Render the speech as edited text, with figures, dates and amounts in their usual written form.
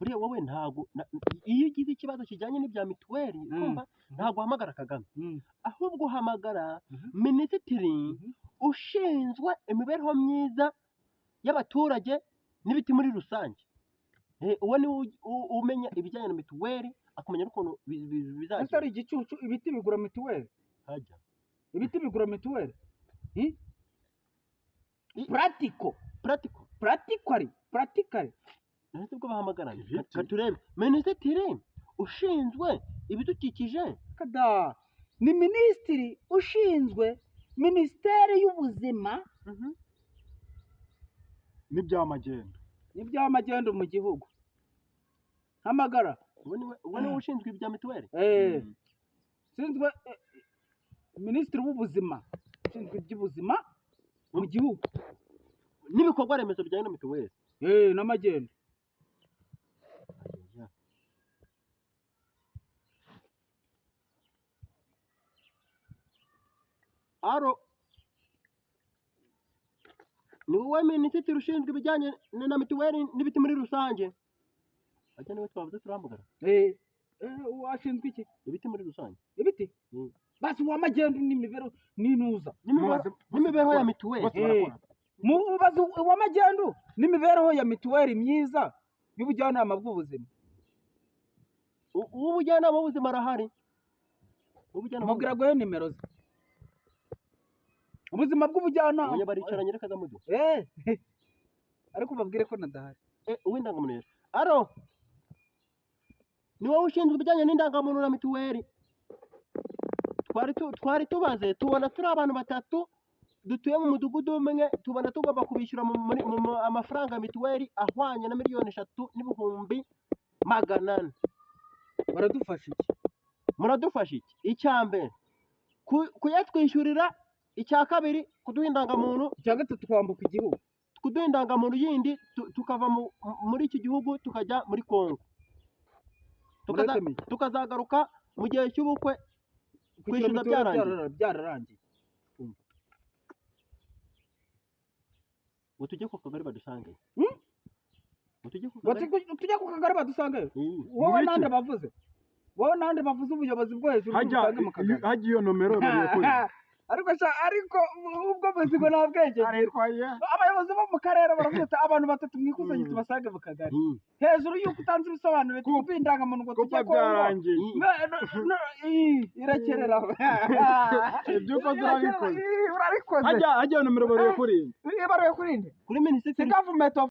buriya wowe ntago iyo ugize ikibazo kijyanye n'ibya mituweli kumva ntago uhamagara Kagame ahubwo uhamagara minisitiri ushinzwe imibereho myiza y'abaturage n'ibiti muri rusange. Uwo ni umenya ibijyanye na mituweli akamenya n'ukuntu bizajya. Ese ari igicucu ibiti bigura mituweli? Hajya Ibiti bigura mituweli? Practically. Nahise ubwo bahamagarana katurebe minisitiri ushinzwe ibidukikije kada ni minisitiri ushinzwe minisiteri y'ubuzima n'iby'amagendo mu gihugu. Hamagara uwo niwe ushinzwe ibya mituweli. Ushinzwe minisitiri w'ubuzima ushinzwe iby'ubuzima mu gihugu n'ibikorwa remezo bijyanye na mituweli n'amagendo. Aro ni wowe minisitiri ushinzwe ibijyanye na mituweli n'ibiti muri rusange. Ajya niwe twavuze turamugara. Washinzwe iki? Ibiti muri rusange. Ibiti? Basi uw'amagendo n'imibereho n'inuza n'imibereho ya mituweli. Mubaze uw'amagendo n'imibereho ya mituweli myiza y'ubujyanama bw'ubuzima. Ubujyanama bw'ubuzima arahari. Mubwira guhe nimero ze. Ubuzima bw'ubujyanama. Oya baricaranye reka damudu. Ariko babwire ko nadahari. Uw'indangamuntu. Aro ni wowe ushinzwe ibijyanye n'indangamuntu na mituweli. Twari tubaze tubona turi abantu batatu dutuye mu mudugudu umwe tubona tugomba kubishyura amafaranga ya mituweli ahwanye na miliyoni 3,400,000. Baradufasha iki? Muradufasha iki? Icyambere kuyatwishyurira, icya kabiri kuduha indangamuntu, icya gatatu kwambuka igihugu, kuduha indangamuntu yindi tukava muri iki gihugu tukajya muri Kongo, tukazagaruka mu gihe cy'ubukwe kwishyuza byararangiye. Ngo tujye ku kagari badusange. Tujye ku kagari badusange. Wowe nande bavuze? Ubuyobozi bwo hejuru busange mu kagari. Hagiye iyo nomero bariye kuri. Ariko ubwo muzigo nabwenge. Abayobozi bo mu karere baravuze abantu batatu mwikusanye tubasange mu kagari. Hejuru y'uko utanze ibisobanuro by'indangamuntu ngo tujye ko irakerera. Ibyuko turabikoze. Urabikoze. Hagiye nomero bariye kuri. Bariye kuri nde? Kuri minisitiri government of